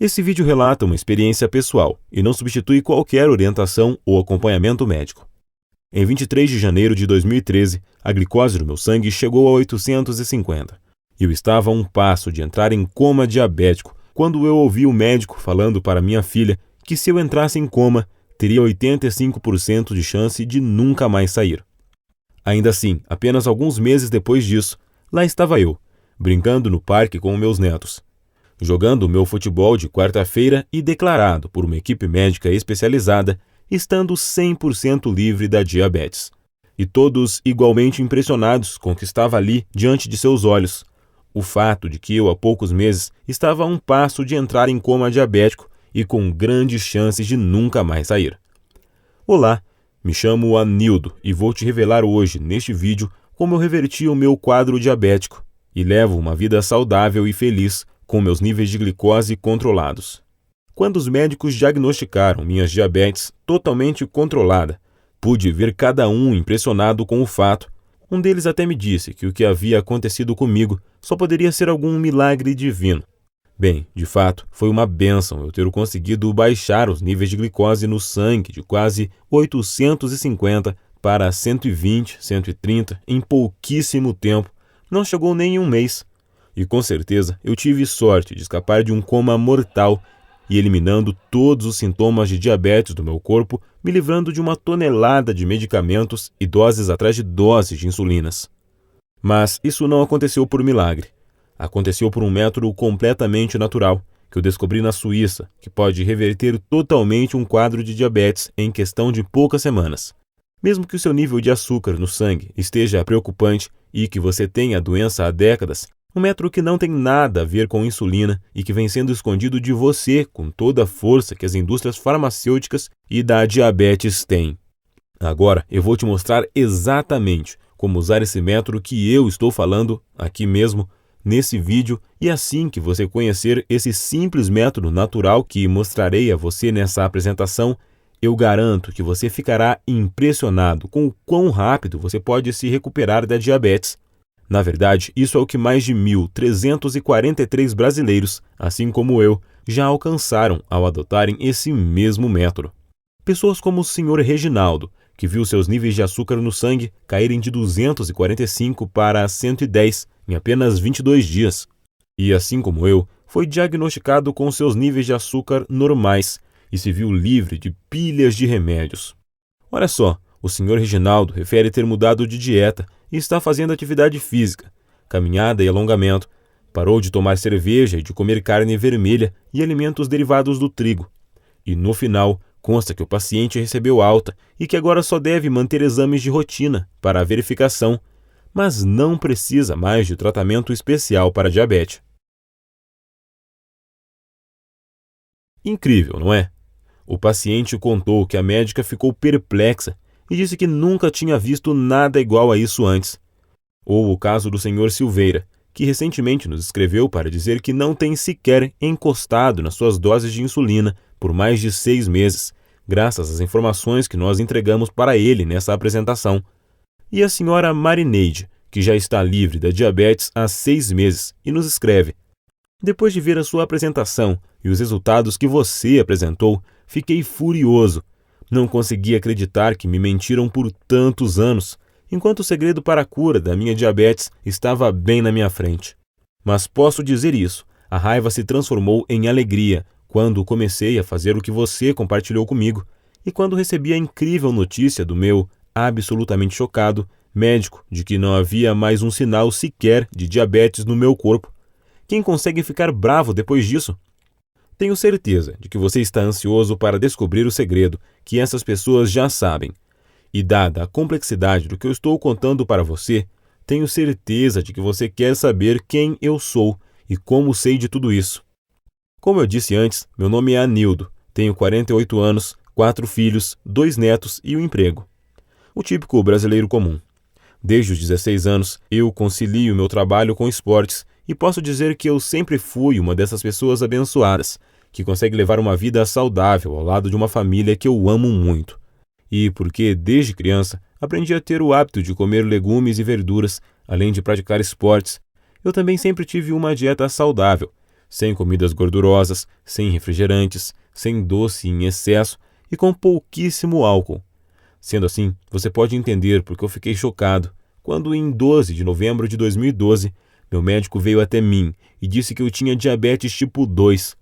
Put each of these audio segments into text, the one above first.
Esse vídeo relata uma experiência pessoal e não substitui qualquer orientação ou acompanhamento médico. Em 23 de janeiro de 2013, a glicose do meu sangue chegou a 850. Eu estava a um passo de entrar em coma diabético quando eu ouvi o médico falando para minha filha que se eu entrasse em coma, teria 85% de chance de nunca mais sair. Ainda assim, apenas alguns meses depois disso, lá estava eu, brincando no parque com meus netos, jogando o meu futebol de quarta-feira e declarado por uma equipe médica especializada, estando 100% livre da diabetes. E todos igualmente impressionados com o que estava ali diante de seus olhos. O fato de que eu, há poucos meses, estava a um passo de entrar em coma diabético e com grandes chances de nunca mais sair. Olá, me chamo Anildo e vou te revelar hoje, neste vídeo, como eu reverti o meu quadro diabético e levo uma vida saudável e feliz com meus níveis de glicose controlados. Quando os médicos diagnosticaram minha diabetes totalmente controlada, pude ver cada um impressionado com o fato. Um deles até me disse que o que havia acontecido comigo só poderia ser algum milagre divino. Bem, de fato, foi uma bênção eu ter conseguido baixar os níveis de glicose no sangue de quase 850 para 120, 130 em pouquíssimo tempo. Não chegou nem em um mês. E com certeza eu tive sorte de escapar de um coma mortal e eliminando todos os sintomas de diabetes do meu corpo, me livrando de uma tonelada de medicamentos e doses atrás de doses de insulinas. Mas isso não aconteceu por milagre. Aconteceu por um método completamente natural, que eu descobri na Suíça, que pode reverter totalmente um quadro de diabetes em questão de poucas semanas. Mesmo que o seu nível de açúcar no sangue esteja preocupante e que você tenha a doença há décadas, um método que não tem nada a ver com insulina e que vem sendo escondido de você com toda a força que as indústrias farmacêuticas e da diabetes têm. Agora eu vou te mostrar exatamente como usar esse método que eu estou falando aqui mesmo nesse vídeo, e assim que você conhecer esse simples método natural que mostrarei a você nessa apresentação, eu garanto que você ficará impressionado com o quão rápido você pode se recuperar da diabetes. Na verdade, isso é o que mais de 1.343 brasileiros, assim como eu, já alcançaram ao adotarem esse mesmo método. Pessoas como o Sr. Reginaldo, que viu seus níveis de açúcar no sangue caírem de 245 para 110 em apenas 22 dias. E assim como eu, foi diagnosticado com seus níveis de açúcar normais e se viu livre de pilhas de remédios. Olha só, o Sr. Reginaldo refere ter mudado de dieta e está fazendo atividade física, caminhada e alongamento, parou de tomar cerveja e de comer carne vermelha e alimentos derivados do trigo. E no final, consta que o paciente recebeu alta e que agora só deve manter exames de rotina para a verificação, mas não precisa mais de tratamento especial para diabetes. Incrível, não é? O paciente contou que a médica ficou perplexa e disse que nunca tinha visto nada igual a isso antes. Ou o caso do Sr. Silveira, que recentemente nos escreveu para dizer que não tem sequer encostado nas suas doses de insulina por mais de 6 meses, graças às informações que nós entregamos para ele nessa apresentação. E a senhora Marineide, que já está livre da diabetes há 6 meses, e nos escreve: depois de ver a sua apresentação e os resultados que você apresentou, fiquei furioso. Não consegui acreditar que me mentiram por tantos anos, enquanto o segredo para a cura da minha diabetes estava bem na minha frente. Mas posso dizer isso, a raiva se transformou em alegria quando comecei a fazer o que você compartilhou comigo e quando recebi a incrível notícia do meu, absolutamente chocado, médico de que não havia mais um sinal sequer de diabetes no meu corpo. Quem consegue ficar bravo depois disso? Tenho certeza de que você está ansioso para descobrir o segredo que essas pessoas já sabem. E dada a complexidade do que eu estou contando para você, tenho certeza de que você quer saber quem eu sou e como sei de tudo isso. Como eu disse antes, meu nome é Anildo, tenho 48 anos, 4 filhos, 2 netos e um emprego. O típico brasileiro comum. Desde os 16 anos, eu concilio meu trabalho com esportes e posso dizer que eu sempre fui uma dessas pessoas abençoadas, que consegue levar uma vida saudável ao lado de uma família que eu amo muito. E porque, desde criança, aprendi a ter o hábito de comer legumes e verduras, além de praticar esportes, eu também sempre tive uma dieta saudável, sem comidas gordurosas, sem refrigerantes, sem doce em excesso e com pouquíssimo álcool. Sendo assim, você pode entender porque eu fiquei chocado quando, em 12 de novembro de 2012, meu médico veio até mim e disse que eu tinha diabetes tipo 2.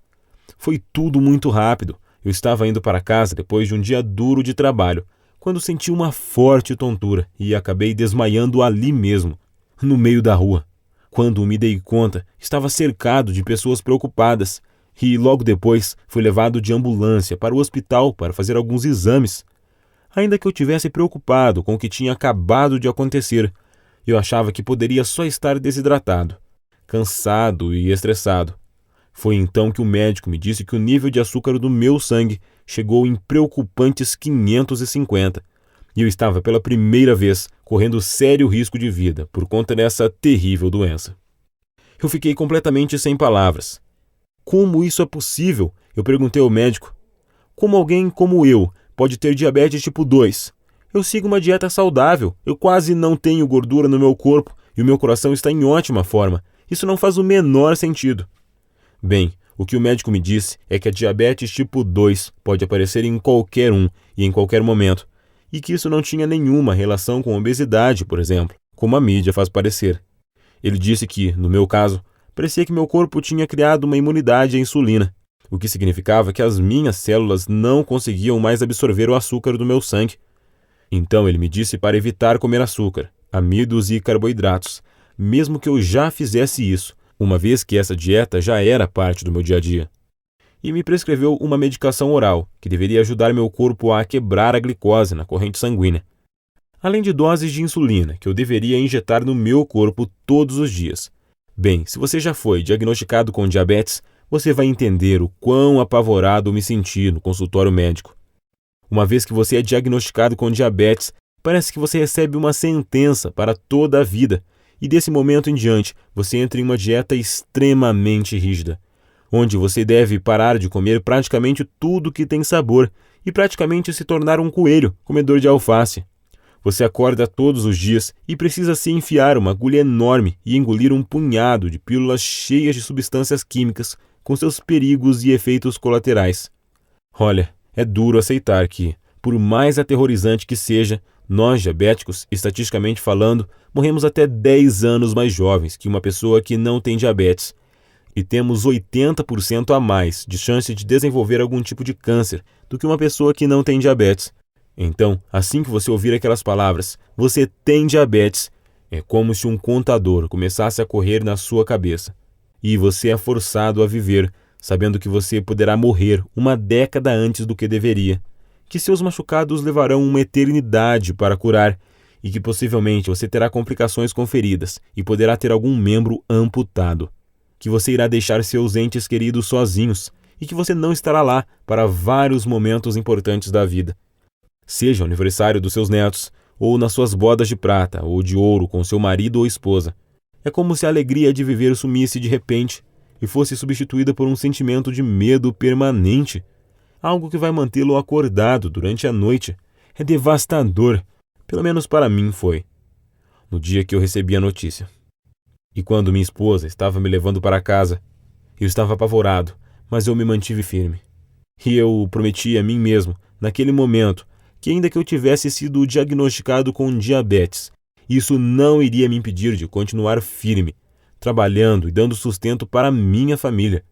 Foi tudo muito rápido. Eu estava indo para casa depois de um dia duro de trabalho, quando senti uma forte tontura e acabei desmaiando ali mesmo, no meio da rua. Quando me dei conta, estava cercado de pessoas preocupadas e logo depois fui levado de ambulância para o hospital para fazer alguns exames. Ainda que eu tivesse preocupado com o que tinha acabado de acontecer, eu achava que poderia só estar desidratado, cansado e estressado. Foi então que o médico me disse que o nível de açúcar do meu sangue chegou em preocupantes 550, e eu estava pela primeira vez correndo sério risco de vida por conta dessa terrível doença. Eu fiquei completamente sem palavras. Como isso é possível? Eu perguntei ao médico. Como alguém como eu pode ter diabetes tipo 2? Eu sigo uma dieta saudável, eu quase não tenho gordura no meu corpo e o meu coração está em ótima forma. Isso não faz o menor sentido. Bem, o que o médico me disse é que a diabetes tipo 2 pode aparecer em qualquer um e em qualquer momento, e que isso não tinha nenhuma relação com obesidade, por exemplo, como a mídia faz parecer. Ele disse que, no meu caso, parecia que meu corpo tinha criado uma imunidade à insulina, o que significava que as minhas células não conseguiam mais absorver o açúcar do meu sangue. Então ele me disse para evitar comer açúcar, amidos e carboidratos, mesmo que eu já fizesse isso, uma vez que essa dieta já era parte do meu dia a dia. E me prescreveu uma medicação oral, que deveria ajudar meu corpo a quebrar a glicose na corrente sanguínea. Além de doses de insulina, que eu deveria injetar no meu corpo todos os dias. Bem, se você já foi diagnosticado com diabetes, você vai entender o quão apavorado eu me senti no consultório médico. Uma vez que você é diagnosticado com diabetes, parece que você recebe uma sentença para toda a vida, e desse momento em diante você entra em uma dieta extremamente rígida, onde você deve parar de comer praticamente tudo que tem sabor e praticamente se tornar um coelho comedor de alface. Você acorda todos os dias e precisa se enfiar uma agulha enorme e engolir um punhado de pílulas cheias de substâncias químicas com seus perigos e efeitos colaterais. Olha, é duro aceitar que, por mais aterrorizante que seja, nós diabéticos, estatisticamente falando, morremos até 10 anos mais jovens que uma pessoa que não tem diabetes. E temos 80% a mais de chance de desenvolver algum tipo de câncer do que uma pessoa que não tem diabetes. Então, assim que você ouvir aquelas palavras, você tem diabetes, é como se um contador começasse a correr na sua cabeça. E você é forçado a viver, sabendo que você poderá morrer uma década antes do que deveria, que seus machucados levarão uma eternidade para curar e que possivelmente você terá complicações com feridas e poderá ter algum membro amputado, que você irá deixar seus entes queridos sozinhos e que você não estará lá para vários momentos importantes da vida. Seja o aniversário dos seus netos, ou nas suas bodas de prata ou de ouro com seu marido ou esposa. É como se a alegria de viver sumisse de repente e fosse substituída por um sentimento de medo permanente, algo que vai mantê-lo acordado durante a noite. É devastador, pelo menos para mim foi, no dia que eu recebi a notícia. E quando minha esposa estava me levando para casa, eu estava apavorado, mas eu me mantive firme. E eu prometi a mim mesmo, naquele momento, que ainda que eu tivesse sido diagnosticado com diabetes, isso não iria me impedir de continuar firme, trabalhando e dando sustento para minha família,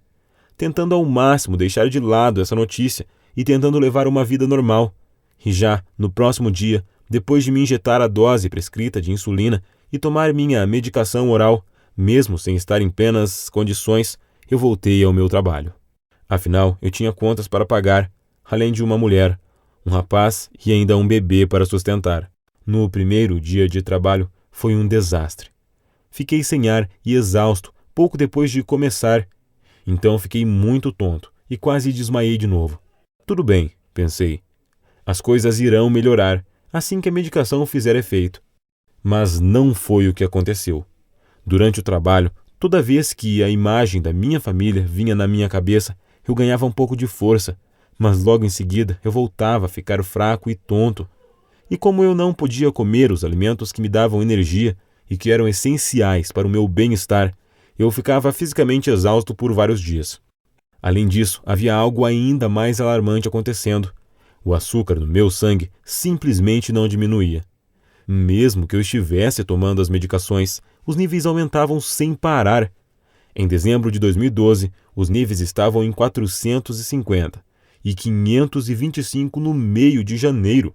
tentando ao máximo deixar de lado essa notícia e tentando levar uma vida normal. E já no próximo dia, depois de me injetar a dose prescrita de insulina e tomar minha medicação oral, mesmo sem estar em plenas condições, eu voltei ao meu trabalho. Afinal, eu tinha contas para pagar, além de uma mulher, um rapaz e ainda um bebê para sustentar. No primeiro dia de trabalho, foi um desastre. Fiquei sem ar e exausto pouco depois de começar. Então fiquei muito tonto e quase desmaiei de novo. Tudo bem, pensei. As coisas irão melhorar assim que a medicação fizer efeito. Mas não foi o que aconteceu. Durante o trabalho, toda vez que a imagem da minha família vinha na minha cabeça, eu ganhava um pouco de força, mas logo em seguida eu voltava a ficar fraco e tonto. E como eu não podia comer os alimentos que me davam energia e que eram essenciais para o meu bem-estar, Eu ficava fisicamente exausto por vários dias. Além disso, havia algo ainda mais alarmante acontecendo. O açúcar no meu sangue simplesmente não diminuía. Mesmo que eu estivesse tomando as medicações, os níveis aumentavam sem parar. Em dezembro de 2012, os níveis estavam em 450 e 525 no meio de janeiro.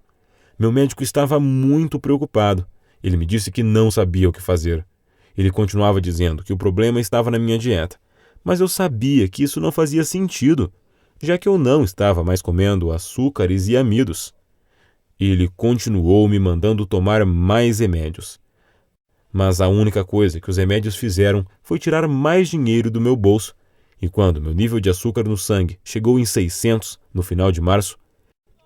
Meu médico estava muito preocupado. Ele me disse que não sabia o que fazer. Ele continuava dizendo que o problema estava na minha dieta, mas eu sabia que isso não fazia sentido, já que eu não estava mais comendo açúcares e amidos. Ele continuou me mandando tomar mais remédios. Mas a única coisa que os remédios fizeram foi tirar mais dinheiro do meu bolso, e quando meu nível de açúcar no sangue chegou em 600 no final de março,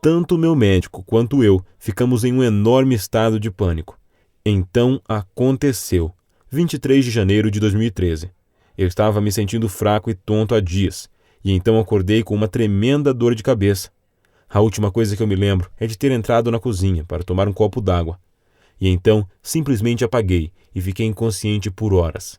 tanto meu médico quanto eu ficamos em um enorme estado de pânico. Então aconteceu. 23 de janeiro de 2013. Eu estava me sentindo fraco e tonto há dias, e então acordei com uma tremenda dor de cabeça. A última coisa que eu me lembro é de ter entrado na cozinha para tomar um copo d'água. E então simplesmente apaguei e fiquei inconsciente por horas.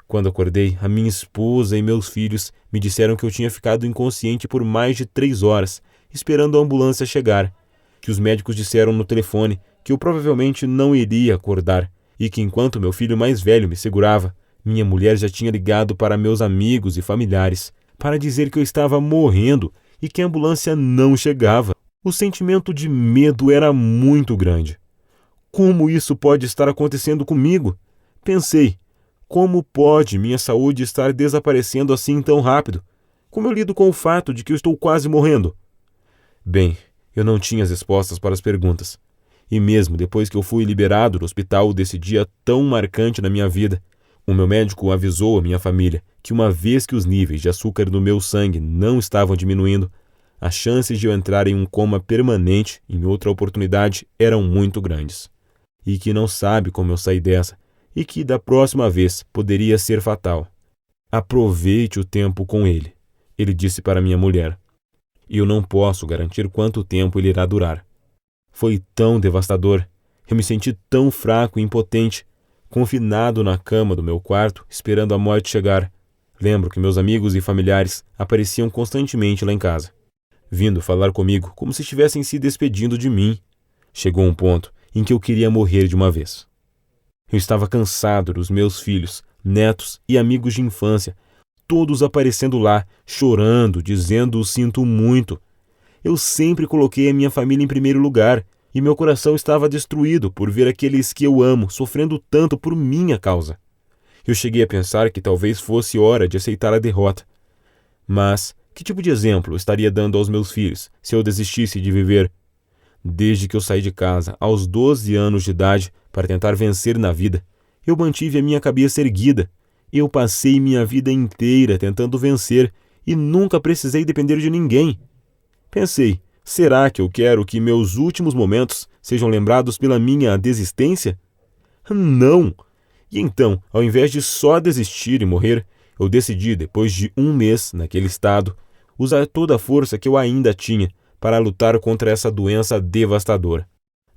Quando acordei, a minha esposa e meus filhos me disseram que eu tinha ficado inconsciente por mais de 3 horas, esperando a ambulância chegar, que os médicos disseram no telefone que eu provavelmente não iria acordar e que enquanto meu filho mais velho me segurava, minha mulher já tinha ligado para meus amigos e familiares para dizer que eu estava morrendo e que a ambulância não chegava. O sentimento de medo era muito grande. Como isso pode estar acontecendo comigo? Pensei, como pode minha saúde estar desaparecendo assim tão rápido? Como eu lido com o fato de que eu estou quase morrendo? Bem, eu não tinha as respostas para as perguntas. E mesmo depois que eu fui liberado do hospital desse dia tão marcante na minha vida, o meu médico avisou a minha família que uma vez que os níveis de açúcar no meu sangue não estavam diminuindo, as chances de eu entrar em um coma permanente em outra oportunidade eram muito grandes. E que não sabe como eu saí dessa, e que da próxima vez poderia ser fatal. Aproveite o tempo com ele disse para minha mulher. Eu não posso garantir quanto tempo ele irá durar. Foi tão devastador. Eu me senti tão fraco e impotente, confinado na cama do meu quarto, esperando a morte chegar. Lembro que meus amigos e familiares apareciam constantemente lá em casa, vindo falar comigo como se estivessem se despedindo de mim. Chegou um ponto em que eu queria morrer de uma vez. Eu estava cansado dos meus filhos, netos e amigos de infância, todos aparecendo lá, chorando, dizendo sinto muito. Eu sempre coloquei a minha família em primeiro lugar e meu coração estava destruído por ver aqueles que eu amo sofrendo tanto por minha causa. Eu cheguei a pensar que talvez fosse hora de aceitar a derrota. Mas que tipo de exemplo eu estaria dando aos meus filhos se eu desistisse de viver? Desde que eu saí de casa, aos 12 anos de idade, para tentar vencer na vida, eu mantive a minha cabeça erguida. Eu passei minha vida inteira tentando vencer e nunca precisei depender de ninguém. Pensei, será que eu quero que meus últimos momentos sejam lembrados pela minha desistência? Não! E então, ao invés de só desistir e morrer, eu decidi, depois de 1 mês naquele estado, usar toda a força que eu ainda tinha para lutar contra essa doença devastadora.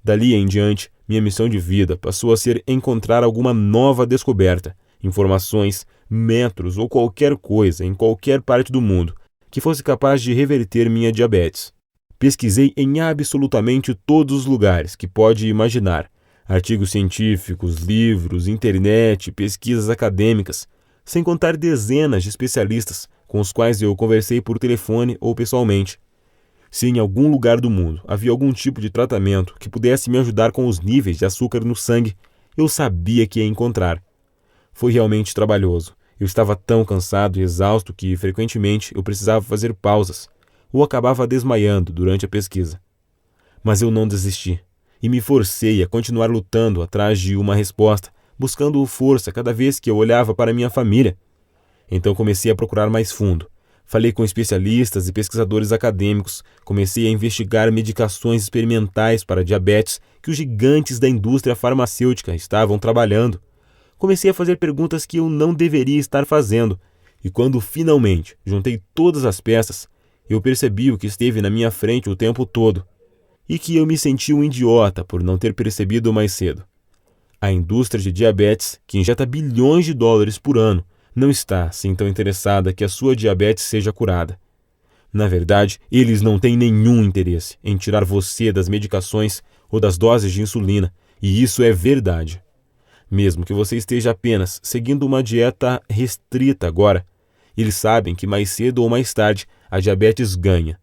Dali em diante, minha missão de vida passou a ser encontrar alguma nova descoberta, informações, métodos ou qualquer coisa em qualquer parte do mundo que fosse capaz de reverter minha diabetes. Pesquisei em absolutamente todos os lugares que pode imaginar. Artigos científicos, livros, internet, pesquisas acadêmicas, sem contar dezenas de especialistas com os quais eu conversei por telefone ou pessoalmente. Se em algum lugar do mundo havia algum tipo de tratamento que pudesse me ajudar com os níveis de açúcar no sangue, eu sabia que ia encontrar. Foi realmente trabalhoso. Eu estava tão cansado e exausto que, frequentemente, eu precisava fazer pausas ou acabava desmaiando durante a pesquisa. Mas eu não desisti e me forcei a continuar lutando atrás de uma resposta, buscando força cada vez que eu olhava para minha família. Então comecei a procurar mais fundo. Falei com especialistas e pesquisadores acadêmicos, comecei a investigar medicações experimentais para diabetes que os gigantes da indústria farmacêutica estavam trabalhando. Comecei a fazer perguntas que eu não deveria estar fazendo, e quando finalmente juntei todas as peças, eu percebi o que esteve na minha frente o tempo todo, e que eu me senti um idiota por não ter percebido mais cedo. A indústria de diabetes, que injeta bilhões de dólares por ano, não está assim tão interessada que a sua diabetes seja curada. Na verdade, eles não têm nenhum interesse em tirar você das medicações ou das doses de insulina, e isso é verdade. Mesmo que você esteja apenas seguindo uma dieta restrita agora, eles sabem que mais cedo ou mais tarde a diabetes ganha.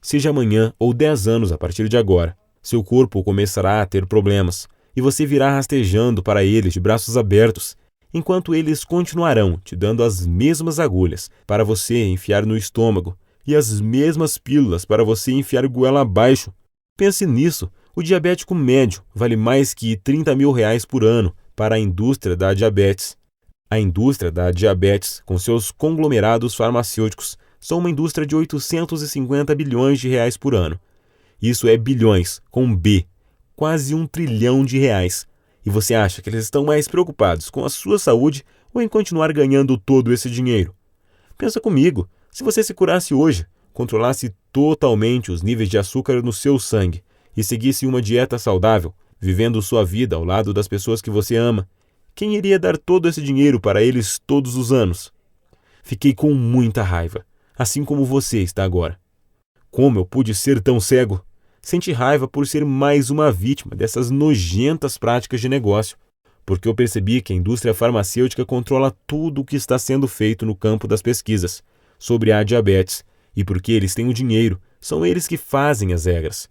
Seja amanhã ou 10 anos a partir de agora, seu corpo começará a ter problemas e você virá rastejando para eles de braços abertos, enquanto eles continuarão te dando as mesmas agulhas para você enfiar no estômago e as mesmas pílulas para você enfiar goela abaixo. Pense nisso, o diabético médio vale mais que R$30.000 por ano para a indústria da diabetes. A indústria da diabetes, com seus conglomerados farmacêuticos, são uma indústria de 850 bilhões de reais por ano. Isso é bilhões, com B, quase R$1 trilhão. E você acha que eles estão mais preocupados com a sua saúde ou em continuar ganhando todo esse dinheiro? Pensa comigo, se você se curasse hoje, controlasse totalmente os níveis de açúcar no seu sangue e seguisse uma dieta saudável, vivendo sua vida ao lado das pessoas que você ama, quem iria dar todo esse dinheiro para eles todos os anos? Fiquei com muita raiva, assim como você está agora. Como eu pude ser tão cego? Senti raiva por ser mais uma vítima dessas nojentas práticas de negócio, porque eu percebi que a indústria farmacêutica controla tudo o que está sendo feito no campo das pesquisas sobre a diabetes, e porque eles têm o dinheiro, são eles que fazem as regras.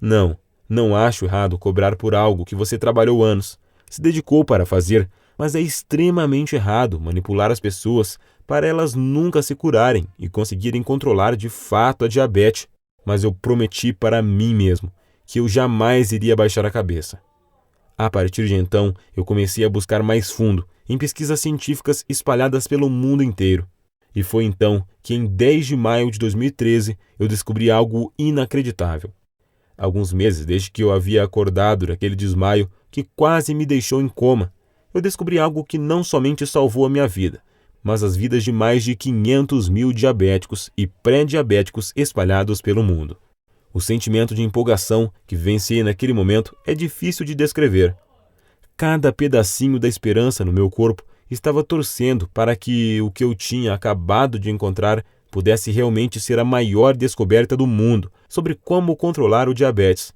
Não acho errado cobrar por algo que você trabalhou anos, se dedicou para fazer, mas é extremamente errado manipular as pessoas para elas nunca se curarem e conseguirem controlar de fato a diabetes. Mas eu prometi para mim mesmo que eu jamais iria baixar a cabeça. A partir de então, eu comecei a buscar mais fundo em pesquisas científicas espalhadas pelo mundo inteiro. E foi então que em 10 de maio de 2013 eu descobri algo inacreditável. Alguns meses desde que eu havia acordado daquele desmaio que quase me deixou em coma, eu descobri algo que não somente salvou a minha vida, mas as vidas de mais de 500 mil diabéticos e pré-diabéticos espalhados pelo mundo. O sentimento de empolgação que vivenciei naquele momento é difícil de descrever. Cada pedacinho da esperança no meu corpo estava torcendo para que o que eu tinha acabado de encontrar pudesse realmente ser a maior descoberta do mundo sobre como controlar o diabetes.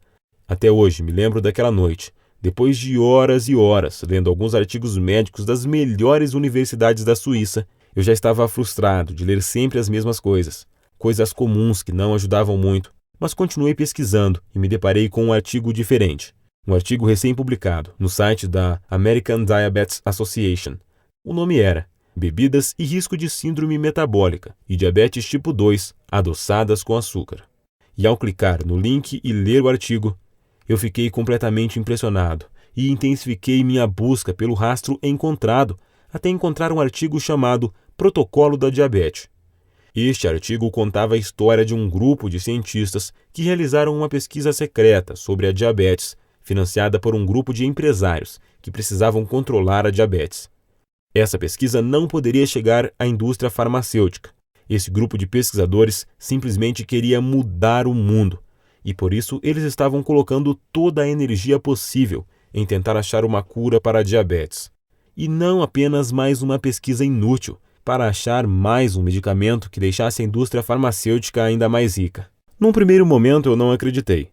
Até hoje me lembro daquela noite, depois de horas e horas lendo alguns artigos médicos das melhores universidades da Suíça. Eu já estava frustrado de ler sempre as mesmas coisas comuns que não ajudavam muito, mas continuei pesquisando e me deparei com um artigo diferente. Um artigo recém-publicado no site da American Diabetes Association. O nome era Bebidas e risco de síndrome metabólica e diabetes tipo 2 adoçadas com açúcar. E ao clicar no link e ler o artigo, eu fiquei completamente impressionado e intensifiquei minha busca pelo rastro encontrado até encontrar um artigo chamado Protocolo da Diabetes. Este artigo contava a história de um grupo de cientistas que realizaram uma pesquisa secreta sobre a diabetes, financiada por um grupo de empresários que precisavam controlar a diabetes. Essa pesquisa não poderia chegar à indústria farmacêutica. Esse grupo de pesquisadores simplesmente queria mudar o mundo, e por isso eles estavam colocando toda a energia possível em tentar achar uma cura para a diabetes. E não apenas mais uma pesquisa inútil para achar mais um medicamento que deixasse a indústria farmacêutica ainda mais rica. Num primeiro momento eu não acreditei.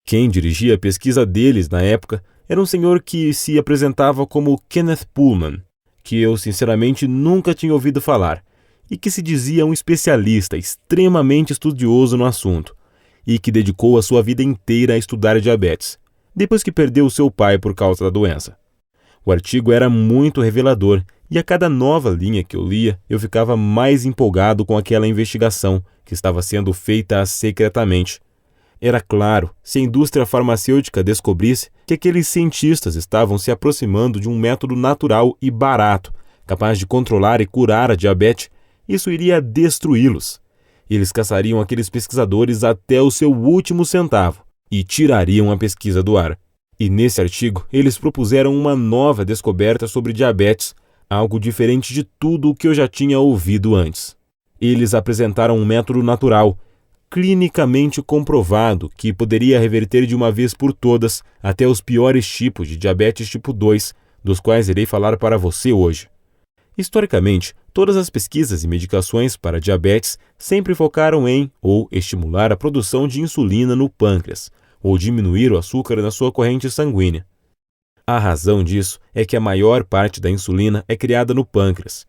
Quem dirigia a pesquisa deles na época era um senhor que se apresentava como Kenneth Pullman, que eu sinceramente nunca tinha ouvido falar, e que se dizia um especialista extremamente estudioso no assunto, e que dedicou a sua vida inteira a estudar diabetes, depois que perdeu seu pai por causa da doença. O artigo era muito revelador, e a cada nova linha que eu lia, eu ficava mais empolgado com aquela investigação que estava sendo feita secretamente. Era claro, se a indústria farmacêutica descobrisse que aqueles cientistas estavam se aproximando de um método natural e barato, capaz de controlar e curar a diabetes, isso iria destruí-los. Eles caçariam aqueles pesquisadores até o seu último centavo e tirariam a pesquisa do ar. E nesse artigo, eles propuseram uma nova descoberta sobre diabetes, algo diferente de tudo o que eu já tinha ouvido antes. Eles apresentaram um método natural, clinicamente comprovado, que poderia reverter de uma vez por todas até os piores tipos de diabetes tipo 2, dos quais irei falar para você hoje. Historicamente, todas as pesquisas e medicações para diabetes sempre focaram em ou estimular a produção de insulina no pâncreas, ou diminuir o açúcar na sua corrente sanguínea. A razão disso é que a maior parte da insulina é criada no pâncreas.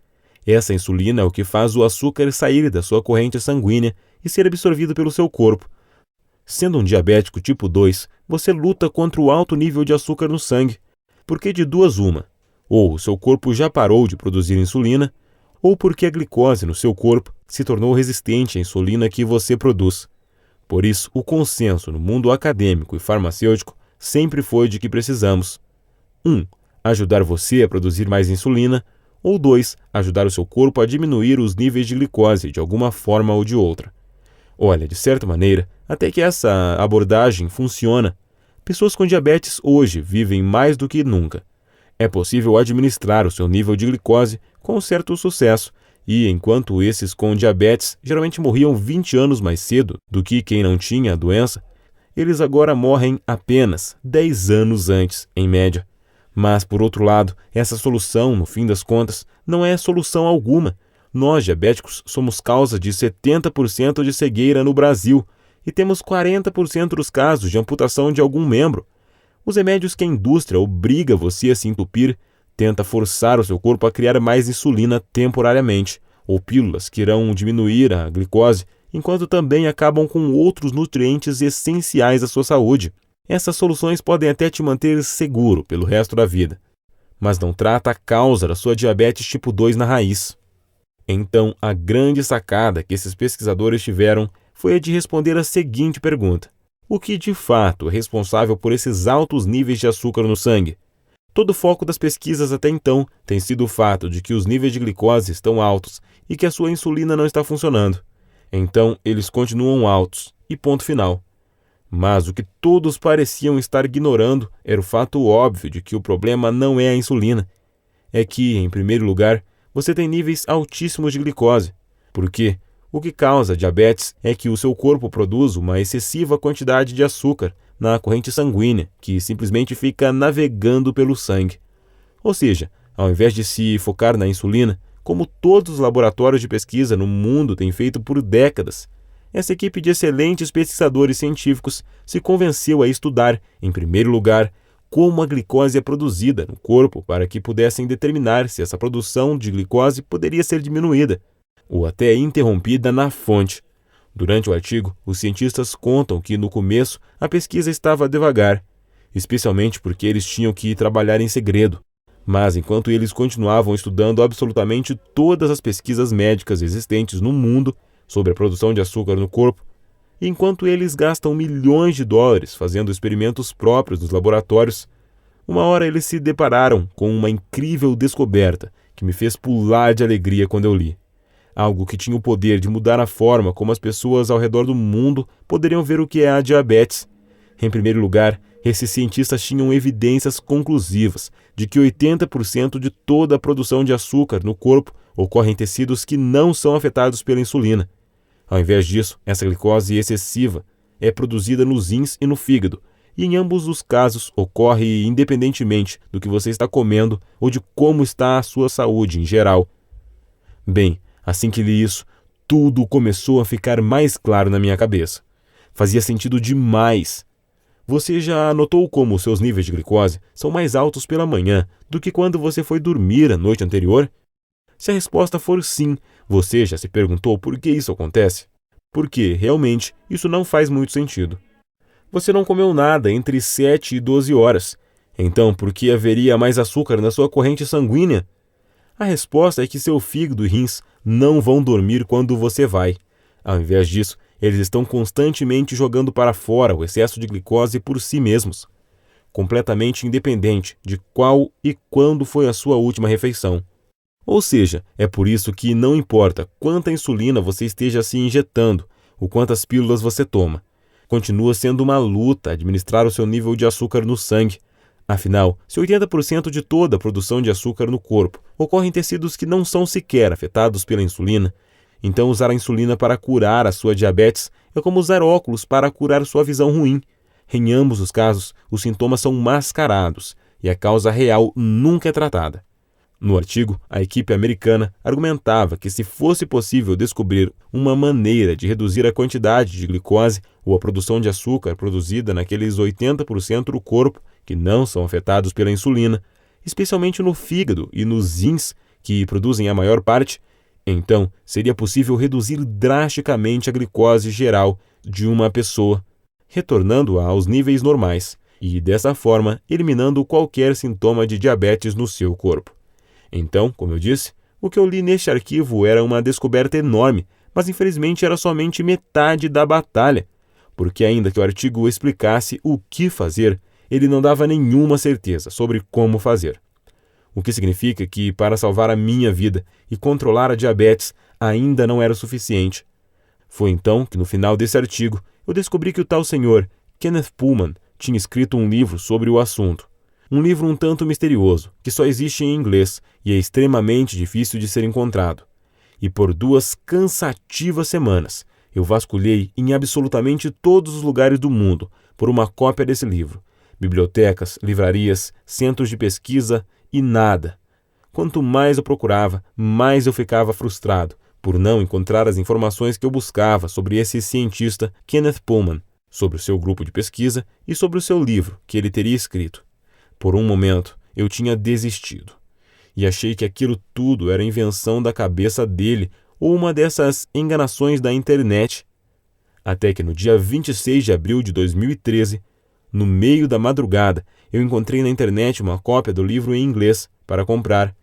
Essa insulina é o que faz o açúcar sair da sua corrente sanguínea e ser absorvido pelo seu corpo. Sendo um diabético tipo 2, você luta contra o alto nível de açúcar no sangue, porque de duas uma: ou o seu corpo já parou de produzir insulina, ou porque a glicose no seu corpo se tornou resistente à insulina que você produz. Por isso, o consenso no mundo acadêmico e farmacêutico sempre foi de que precisamos: 1. Ajudar você a produzir mais insulina, ou 2. Ajudar o seu corpo a diminuir os níveis de glicose de alguma forma ou de outra. Olha, de certa maneira, até que essa abordagem funciona. Pessoas com diabetes hoje vivem mais do que nunca. É possível administrar o seu nível de glicose com certo sucesso, e enquanto esses com diabetes geralmente morriam 20 anos mais cedo do que quem não tinha a doença, eles agora morrem apenas 10 anos antes, em média. Mas, por outro lado, essa solução, no fim das contas, não é solução alguma. Nós, diabéticos, somos causa de 70% de cegueira no Brasil e temos 40% dos casos de amputação de algum membro. Os remédios que a indústria obriga você a se entupir tenta forçar o seu corpo a criar mais insulina temporariamente, ou pílulas que irão diminuir a glicose, enquanto também acabam com outros nutrientes essenciais à sua saúde. Essas soluções podem até te manter seguro pelo resto da vida, mas não trata a causa da sua diabetes tipo 2 na raiz. Então, a grande sacada que esses pesquisadores tiveram foi a de responder a seguinte pergunta: o que de fato é responsável por esses altos níveis de açúcar no sangue? Todo o foco das pesquisas até então tem sido o fato de que os níveis de glicose estão altos e que a sua insulina não está funcionando. Então, eles continuam altos, e ponto final. Mas o que todos pareciam estar ignorando era o fato óbvio de que o problema não é a insulina. É que, em primeiro lugar, você tem níveis altíssimos de glicose. Porque o que causa diabetes é que o seu corpo produz uma excessiva quantidade de açúcar na corrente sanguínea, que simplesmente fica navegando pelo sangue. Ou seja, ao invés de se focar na insulina, como todos os laboratórios de pesquisa no mundo têm feito por décadas, essa equipe de excelentes pesquisadores científicos se convenceu a estudar, em primeiro lugar, como a glicose é produzida no corpo para que pudessem determinar se essa produção de glicose poderia ser diminuída ou até interrompida na fonte. Durante o artigo, os cientistas contam que no começo a pesquisa estava devagar, especialmente porque eles tinham que trabalhar em segredo. Mas enquanto eles continuavam estudando absolutamente todas as pesquisas médicas existentes no mundo sobre a produção de açúcar no corpo, e enquanto eles gastam milhões de dólares fazendo experimentos próprios nos laboratórios, uma hora eles se depararam com uma incrível descoberta que me fez pular de alegria quando eu li. Algo que tinha o poder de mudar a forma como as pessoas ao redor do mundo poderiam ver o que é a diabetes. Em primeiro lugar, esses cientistas tinham evidências conclusivas de que 80% de toda a produção de açúcar no corpo ocorre em tecidos que não são afetados pela insulina. Ao invés disso, essa glicose excessiva é produzida nos rins e no fígado, e em ambos os casos ocorre independentemente do que você está comendo ou de como está a sua saúde em geral. Bem, assim que li isso, tudo começou a ficar mais claro na minha cabeça. Fazia sentido demais. Você já notou como seus níveis de glicose são mais altos pela manhã do que quando você foi dormir a noite anterior? Se a resposta for sim, você já se perguntou por que isso acontece? Porque, realmente, isso não faz muito sentido. Você não comeu nada entre 7 e 12 horas. Então, por que haveria mais açúcar na sua corrente sanguínea? A resposta é que seu fígado e rins não vão dormir quando você vai. Ao invés disso, eles estão constantemente jogando para fora o excesso de glicose por si mesmos, completamente independente de qual e quando foi a sua última refeição. Ou seja, é por isso que não importa quanta insulina você esteja se injetando ou quantas pílulas você toma. Continua sendo uma luta administrar o seu nível de açúcar no sangue. Afinal, se 80% de toda a produção de açúcar no corpo ocorre em tecidos que não são sequer afetados pela insulina, então usar a insulina para curar a sua diabetes é como usar óculos para curar sua visão ruim. Em ambos os casos, os sintomas são mascarados e a causa real nunca é tratada. No artigo, a equipe americana argumentava que se fosse possível descobrir uma maneira de reduzir a quantidade de glicose ou a produção de açúcar produzida naqueles 80% do corpo que não são afetados pela insulina, especialmente no fígado e nos rins, que produzem a maior parte, então seria possível reduzir drasticamente a glicose geral de uma pessoa, retornando-a aos níveis normais e, dessa forma, eliminando qualquer sintoma de diabetes no seu corpo. Então, como eu disse, o que eu li neste arquivo era uma descoberta enorme, mas infelizmente era somente metade da batalha, porque ainda que o artigo explicasse o que fazer, ele não dava nenhuma certeza sobre como fazer. O que significa que, para salvar a minha vida e controlar a diabetes, ainda não era suficiente. Foi então que, no final desse artigo, eu descobri que o tal senhor, Kenneth Pullman, tinha escrito um livro sobre o assunto. Um livro um tanto misterioso, que só existe em inglês e é extremamente difícil de ser encontrado. E por 2 cansativas semanas, eu vasculhei em absolutamente todos os lugares do mundo por uma cópia desse livro. Bibliotecas, livrarias, centros de pesquisa e nada. Quanto mais eu procurava, mais eu ficava frustrado por não encontrar as informações que eu buscava sobre esse cientista Kenneth Pullman, sobre o seu grupo de pesquisa e sobre o seu livro que ele teria escrito. Por um momento, eu tinha desistido e achei que aquilo tudo era invenção da cabeça dele ou uma dessas enganações da internet. Até que no dia 26 de abril de 2013, no meio da madrugada, eu encontrei na internet uma cópia do livro em inglês para comprar.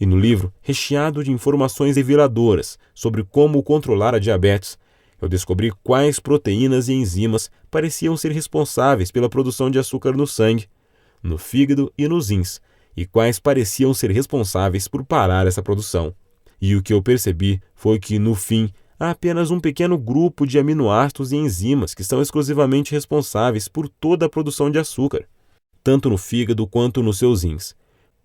E no livro, recheado de informações reveladoras sobre como controlar a diabetes, eu descobri quais proteínas e enzimas pareciam ser responsáveis pela produção de açúcar no sangue, no fígado e nos rins, e quais pareciam ser responsáveis por parar essa produção. E o que eu percebi foi que, no fim, há apenas um pequeno grupo de aminoácidos e enzimas que são exclusivamente responsáveis por toda a produção de açúcar, tanto no fígado quanto nos seus rins.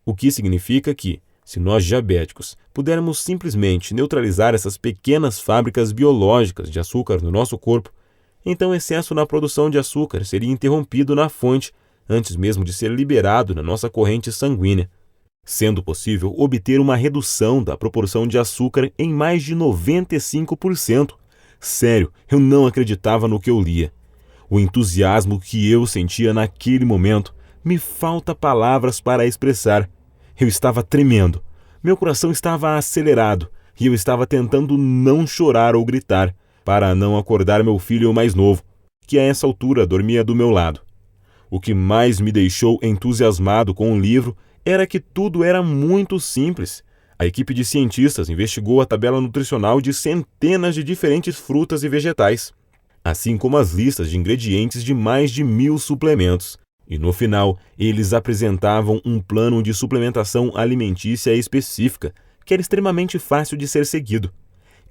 O que significa que, se nós diabéticos pudermos simplesmente neutralizar essas pequenas fábricas biológicas de açúcar no nosso corpo, então o excesso na produção de açúcar seria interrompido na fonte, antes mesmo de ser liberado na nossa corrente sanguínea, sendo possível obter uma redução da proporção de açúcar em mais de 95%. Sério, eu não acreditava no que eu lia. O entusiasmo que eu sentia naquele momento, me falta palavras para expressar. Eu estava tremendo, meu coração estava acelerado e eu estava tentando não chorar ou gritar, para não acordar meu filho mais novo, que a essa altura dormia do meu lado. O que mais me deixou entusiasmado com o livro era que tudo era muito simples. A equipe de cientistas investigou a tabela nutricional de centenas de diferentes frutas e vegetais, assim como as listas de ingredientes de mais de 1000 suplementos. E no final, eles apresentavam um plano de suplementação alimentícia específica, que era extremamente fácil de ser seguido.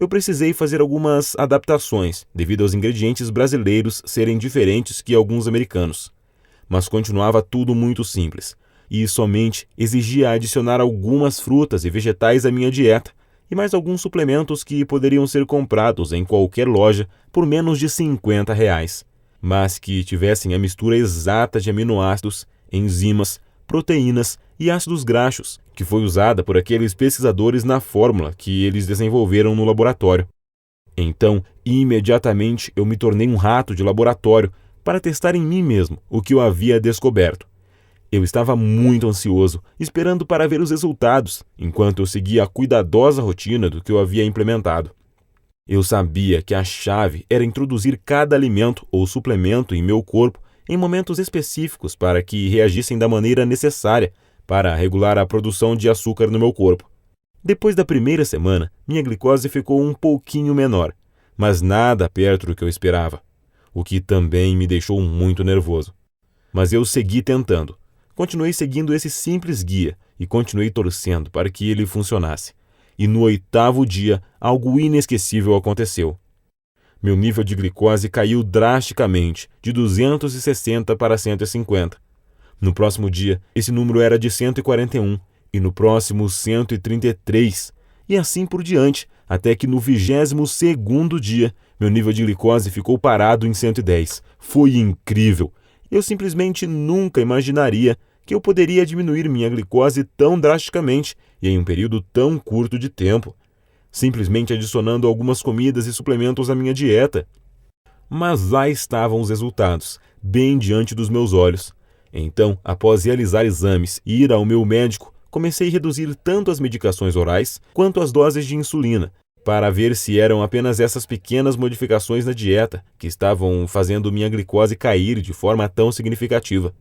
Eu precisei fazer algumas adaptações, devido aos ingredientes brasileiros serem diferentes que alguns americanos. Mas continuava tudo muito simples, e somente exigia adicionar algumas frutas e vegetais à minha dieta, e mais alguns suplementos que poderiam ser comprados em qualquer loja por menos de R$50, mas que tivessem a mistura exata de aminoácidos, enzimas, proteínas e ácidos graxos, que foi usada por aqueles pesquisadores na fórmula que eles desenvolveram no laboratório. Então, imediatamente eu me tornei um rato de laboratório para testar em mim mesmo o que eu havia descoberto. Eu estava muito ansioso, esperando para ver os resultados, enquanto eu seguia a cuidadosa rotina do que eu havia implementado. Eu sabia que a chave era introduzir cada alimento ou suplemento em meu corpo em momentos específicos para que reagissem da maneira necessária para regular a produção de açúcar no meu corpo. Depois da primeira semana, minha glicose ficou um pouquinho menor, mas nada perto do que eu esperava, o que também me deixou muito nervoso. Mas eu segui tentando. Continuei seguindo esse simples guia e continuei torcendo para que ele funcionasse. E no 8º dia, algo inesquecível aconteceu. Meu nível de glicose caiu drasticamente, de 260 para 150. No próximo dia, esse número era de 141, e no próximo 133, e assim por diante, até que no 22º dia, meu nível de glicose ficou parado em 110. Foi incrível! Eu simplesmente nunca imaginaria que eu poderia diminuir minha glicose tão drasticamente e em um período tão curto de tempo, simplesmente adicionando algumas comidas e suplementos à minha dieta. Mas lá estavam os resultados, bem diante dos meus olhos. Então, após realizar exames e ir ao meu médico, comecei a reduzir tanto as medicações orais quanto as doses de insulina, para ver se eram apenas essas pequenas modificações na dieta que estavam fazendo minha glicose cair de forma tão significativa.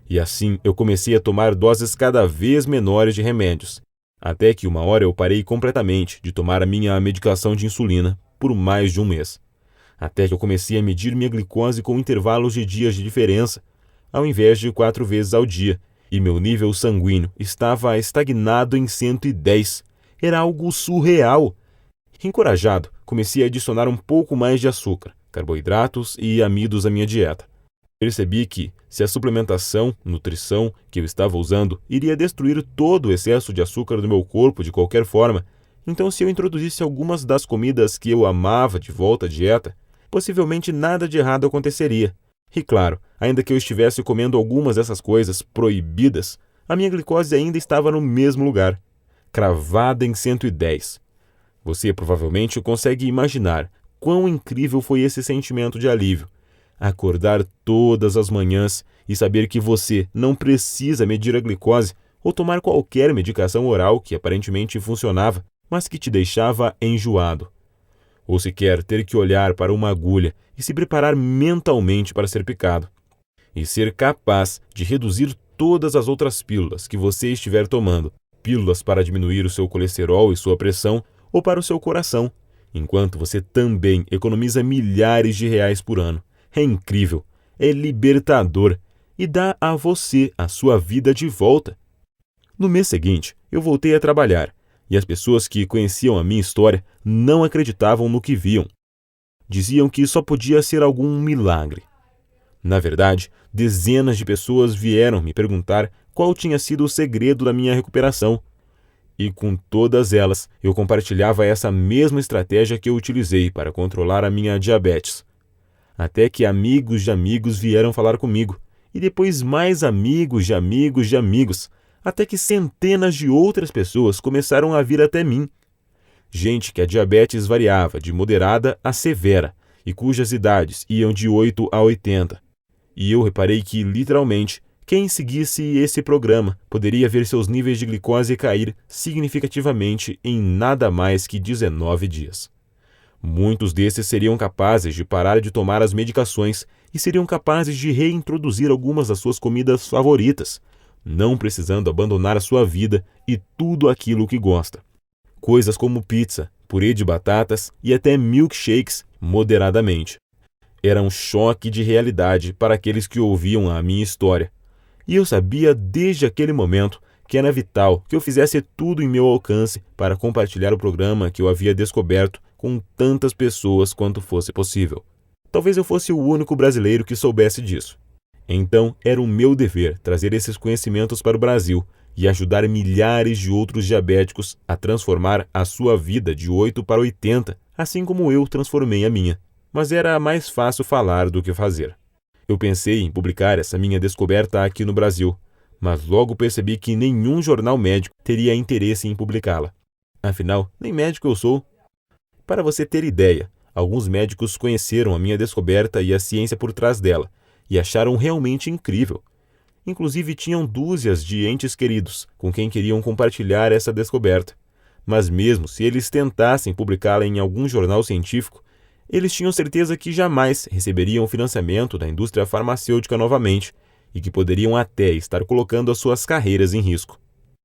E assim eu comecei a tomar doses cada vez menores de remédios, até que uma hora eu parei completamente de tomar a minha medicação de insulina por mais de um mês. Até que eu comecei a medir minha glicose com intervalos de dias de diferença, ao invés de 4 vezes ao dia, e meu nível sanguíneo estava estagnado em 110. Era algo surreal. Encorajado, comecei a adicionar um pouco mais de açúcar, carboidratos e amidos à minha dieta. Percebi que, se a suplementação, nutrição que eu estava usando iria destruir todo o excesso de açúcar do meu corpo de qualquer forma, então se eu introduzisse algumas das comidas que eu amava de volta à dieta, possivelmente nada de errado aconteceria. E claro, ainda que eu estivesse comendo algumas dessas coisas proibidas, a minha glicose ainda estava no mesmo lugar, cravada em 110. Você provavelmente consegue imaginar quão incrível foi esse sentimento de alívio. Acordar todas as manhãs e saber que você não precisa medir a glicose ou tomar qualquer medicação oral que aparentemente funcionava, mas que te deixava enjoado. Ou sequer ter que olhar para uma agulha e se preparar mentalmente para ser picado. E ser capaz de reduzir todas as outras pílulas que você estiver tomando, pílulas para diminuir o seu colesterol e sua pressão ou para o seu coração, enquanto você também economiza milhares de reais por ano. É incrível, é libertador e dá a você a sua vida de volta. No mês seguinte, eu voltei a trabalhar e as pessoas que conheciam a minha história não acreditavam no que viam. Diziam que só podia ser algum milagre. Na verdade, dezenas de pessoas vieram me perguntar qual tinha sido o segredo da minha recuperação. E com todas elas, eu compartilhava essa mesma estratégia que eu utilizei para controlar a minha diabetes. Até que amigos de amigos vieram falar comigo, e depois mais amigos de amigos de amigos, até que centenas de outras pessoas começaram a vir até mim. Gente que a diabetes variava de moderada a severa, e cujas idades iam de 8 a 80. E eu reparei que, literalmente, quem seguisse esse programa poderia ver seus níveis de glicose cair significativamente em nada mais que 19 dias. Muitos desses seriam capazes de parar de tomar as medicações e seriam capazes de reintroduzir algumas das suas comidas favoritas, não precisando abandonar a sua vida e tudo aquilo que gosta. Coisas como pizza, purê de batatas e até milkshakes moderadamente. Era um choque de realidade para aqueles que ouviam a minha história. E eu sabia desde aquele momento que era vital que eu fizesse tudo em meu alcance para compartilhar o programa que eu havia descoberto com tantas pessoas quanto fosse possível. Talvez eu fosse o único brasileiro que soubesse disso. Então, era o meu dever trazer esses conhecimentos para o Brasil e ajudar milhares de outros diabéticos a transformar a sua vida de 8 para 80, assim como eu transformei a minha. Mas era mais fácil falar do que fazer. Eu pensei em publicar essa minha descoberta aqui no Brasil, mas logo percebi que nenhum jornal médico teria interesse em publicá-la. Afinal, nem médico eu sou. Para você ter ideia, alguns médicos conheceram a minha descoberta e a ciência por trás dela, e acharam realmente incrível. Inclusive tinham dúzias de entes queridos com quem queriam compartilhar essa descoberta. Mas mesmo se eles tentassem publicá-la em algum jornal científico, eles tinham certeza que jamais receberiam o financiamento da indústria farmacêutica novamente e que poderiam até estar colocando as suas carreiras em risco.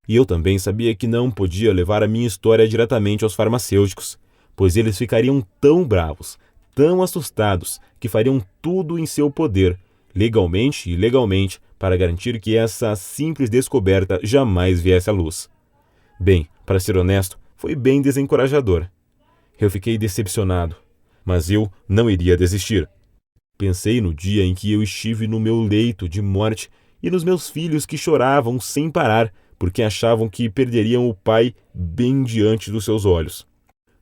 E eu também sabia que não podia levar a minha história diretamente aos farmacêuticos, pois eles ficariam tão bravos, tão assustados, que fariam tudo em seu poder, legalmente e ilegalmente, para garantir que essa simples descoberta jamais viesse à luz. Bem, para ser honesto, foi bem desencorajador. Eu fiquei decepcionado, mas eu não iria desistir. Pensei no dia em que eu estive no meu leito de morte e nos meus filhos que choravam sem parar porque achavam que perderiam o pai bem diante dos seus olhos.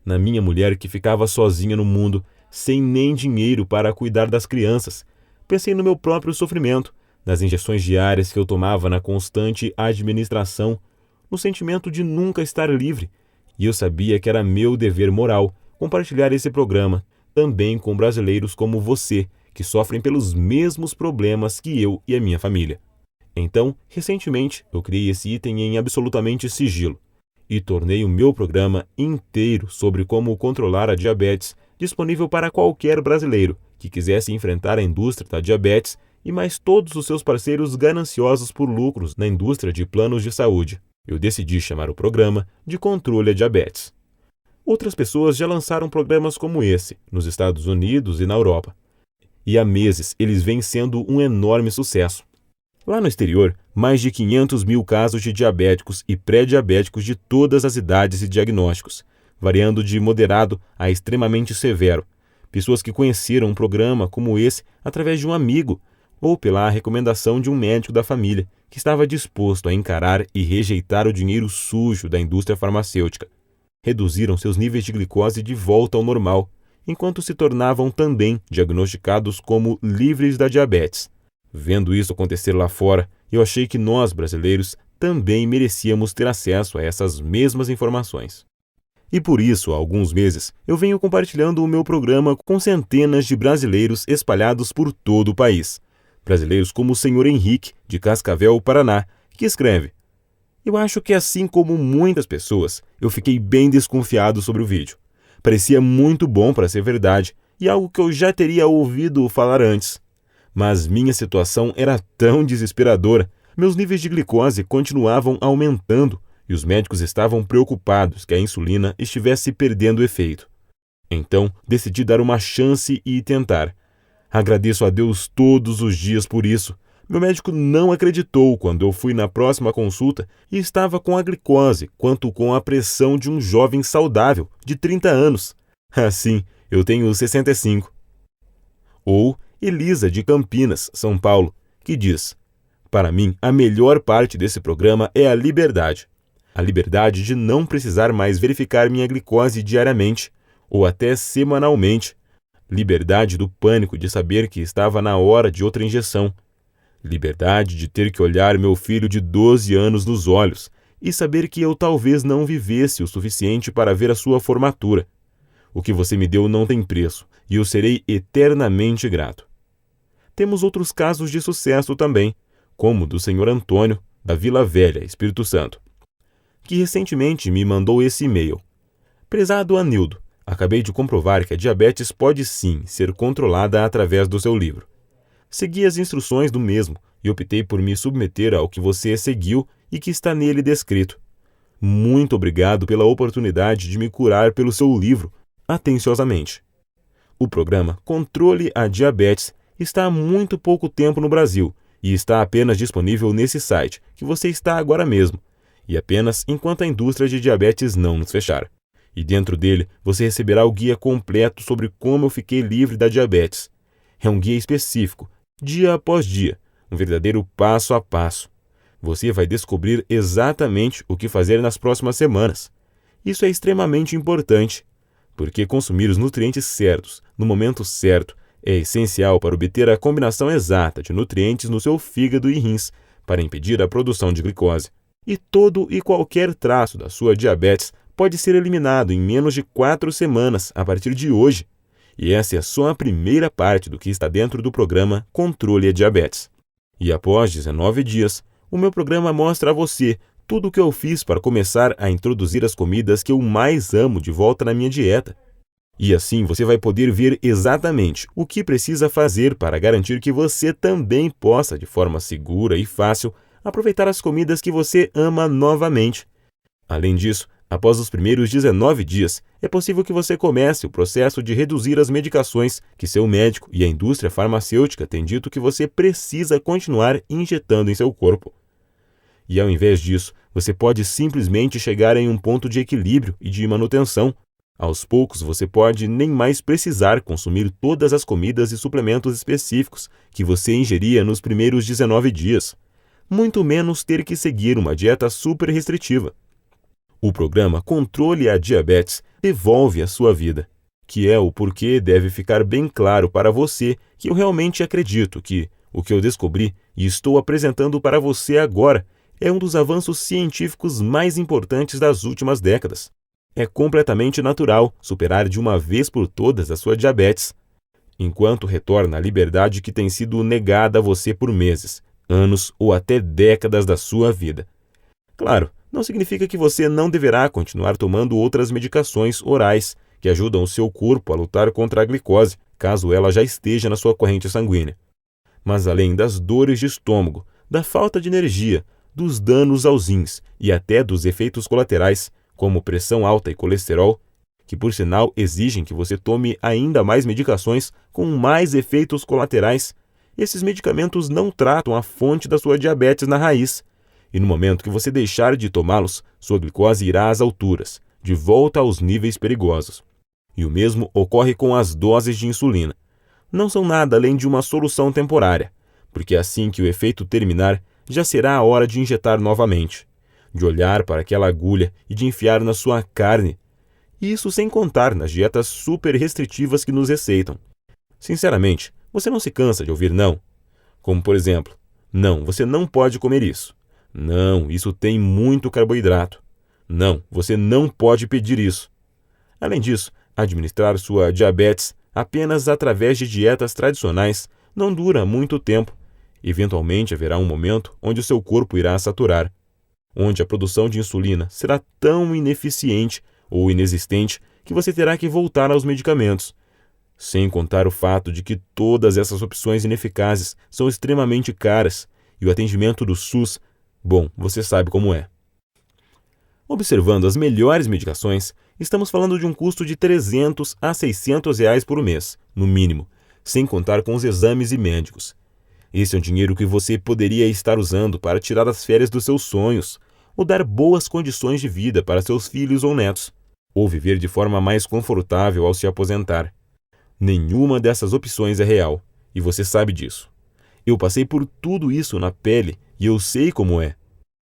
Na minha mulher que ficava sozinha no mundo, sem nem dinheiro para cuidar das crianças. Pensei no meu próprio sofrimento, das injeções diárias que eu tomava na constante administração, no sentimento de nunca estar livre. E eu sabia que era meu dever moral compartilhar esse programa também com brasileiros como você, que sofrem pelos mesmos problemas que eu e a minha família. Então, recentemente, eu criei esse item em absolutamente sigilo e tornei o meu programa inteiro sobre como controlar a diabetes disponível para qualquer brasileiro que quisesse enfrentar a indústria da diabetes e mais todos os seus parceiros gananciosos por lucros na indústria de planos de saúde. Eu decidi chamar o programa de Controle à Diabetes. Outras pessoas já lançaram programas como esse nos Estados Unidos e na Europa. E há meses eles vêm sendo um enorme sucesso. Lá no exterior, mais de 500 mil casos de diabéticos e pré-diabéticos de todas as idades e diagnósticos, variando de moderado a extremamente severo. Pessoas que conheceram um programa como esse através de um amigo ou pela recomendação de um médico da família que estava disposto a encarar e rejeitar o dinheiro sujo da indústria farmacêutica. Reduziram seus níveis de glicose de volta ao normal, enquanto se tornavam também diagnosticados como livres da diabetes. Vendo isso acontecer lá fora, eu achei que nós, brasileiros, também merecíamos ter acesso a essas mesmas informações. E por isso, há alguns meses, eu venho compartilhando o meu programa com centenas de brasileiros espalhados por todo o país. Brasileiros como o Sr. Henrique, de Cascavel, Paraná, que escreve: "Eu acho que assim como muitas pessoas, eu fiquei bem desconfiado sobre o vídeo. Parecia muito bom para ser verdade e algo que eu já teria ouvido falar antes. Mas minha situação era tão desesperadora, meus níveis de glicose continuavam aumentando e os médicos estavam preocupados que a insulina estivesse perdendo efeito. Então, decidi dar uma chance e tentar. Agradeço a Deus todos os dias por isso. Meu médico não acreditou quando eu fui na próxima consulta e estava com a glicose quanto com a pressão de um jovem saudável de 30 anos. Assim, eu tenho 65. Ou Elisa, de Campinas, São Paulo, que diz: "Para mim, a melhor parte desse programa é a liberdade. A liberdade de não precisar mais verificar minha glicose diariamente, ou até semanalmente. Liberdade do pânico de saber que estava na hora de outra injeção. Liberdade de ter que olhar meu filho de 12 anos nos olhos e saber que eu talvez não vivesse o suficiente para ver a sua formatura. O que você me deu não tem preço, e eu serei eternamente grato." Temos outros casos de sucesso também, como o do Sr. Antônio, da Vila Velha, Espírito Santo, que recentemente me mandou esse e-mail: "Prezado Anildo, acabei de comprovar que a diabetes pode sim ser controlada através do seu livro. Segui as instruções do mesmo e optei por me submeter ao que você seguiu e que está nele descrito. Muito obrigado pela oportunidade de me curar pelo seu livro, atenciosamente. O programa Controle à Diabetes está há muito pouco tempo no Brasil e está apenas disponível nesse site, que você está agora mesmo, e apenas enquanto a indústria de diabetes não nos fechar. E dentro dele você receberá o guia completo sobre como eu fiquei livre da diabetes. É um guia específico, dia após dia, um verdadeiro passo a passo. Você vai descobrir exatamente o que fazer nas próximas semanas. Isso é extremamente importante, porque consumir os nutrientes certos, no momento certo, é essencial para obter a combinação exata de nutrientes no seu fígado e rins, para impedir a produção de glicose. E todo e qualquer traço da sua diabetes pode ser eliminado em menos de 4 semanas a partir de hoje. E essa é só a primeira parte do que está dentro do programa Controle à Diabetes. E após 19 dias, o meu programa mostra a você tudo o que eu fiz para começar a introduzir as comidas que eu mais amo de volta na minha dieta. E assim você vai poder ver exatamente o que precisa fazer para garantir que você também possa, de forma segura e fácil, aproveitar as comidas que você ama novamente. Além disso, após os primeiros 19 dias, é possível que você comece o processo de reduzir as medicações que seu médico e a indústria farmacêutica têm dito que você precisa continuar injetando em seu corpo. E ao invés disso, você pode simplesmente chegar em um ponto de equilíbrio e de manutenção. Aos poucos, você pode nem mais precisar consumir todas as comidas e suplementos específicos que você ingeria nos primeiros 19 dias, muito menos ter que seguir uma dieta super restritiva. O programa Controle à Diabetes devolve a sua vida, que é o porquê deve ficar bem claro para você que eu realmente acredito que O que eu descobri e estou apresentando para você agora é um dos avanços científicos mais importantes das últimas décadas. É completamente natural superar de uma vez por todas a sua diabetes, enquanto retorna a liberdade que tem sido negada a você por meses, anos ou até décadas da sua vida. Claro, não significa que você não deverá continuar tomando outras medicações orais que ajudam o seu corpo a lutar contra a glicose, caso ela já esteja na sua corrente sanguínea. Mas além das dores de estômago, da falta de energia, dos danos aos rins e até dos efeitos colaterais, como pressão alta e colesterol, que por sinal exigem que você tome ainda mais medicações com mais efeitos colaterais, esses medicamentos não tratam a fonte da sua diabetes na raiz. E no momento que você deixar de tomá-los, sua glicose irá às alturas, de volta aos níveis perigosos. E o mesmo ocorre com as doses de insulina. Não são nada além de uma solução temporária, porque assim que o efeito terminar, já será a hora de injetar novamente, de olhar para aquela agulha e de enfiar na sua carne. E isso sem contar nas dietas super restritivas que nos receitam. Sinceramente, você não se cansa de ouvir não? Como por exemplo, não, você não pode comer isso. Não, isso tem muito carboidrato. Não, você não pode pedir isso. Além disso, administrar sua diabetes apenas através de dietas tradicionais não dura muito tempo. Eventualmente haverá um momento onde o seu corpo irá saturar, onde a produção de insulina será tão ineficiente ou inexistente que você terá que voltar aos medicamentos. Sem contar o fato de que todas essas opções ineficazes são extremamente caras e o atendimento do SUS, bom, você sabe como é. Observando as melhores medicações, estamos falando de um custo de R$300 a R$600 por mês, no mínimo, sem contar com os exames e médicos. Esse é um dinheiro que você poderia estar usando para tirar as férias dos seus sonhos, ou dar boas condições de vida para seus filhos ou netos, ou viver de forma mais confortável ao se aposentar. Nenhuma dessas opções é real, e você sabe disso. Eu passei por tudo isso na pele e eu sei como é.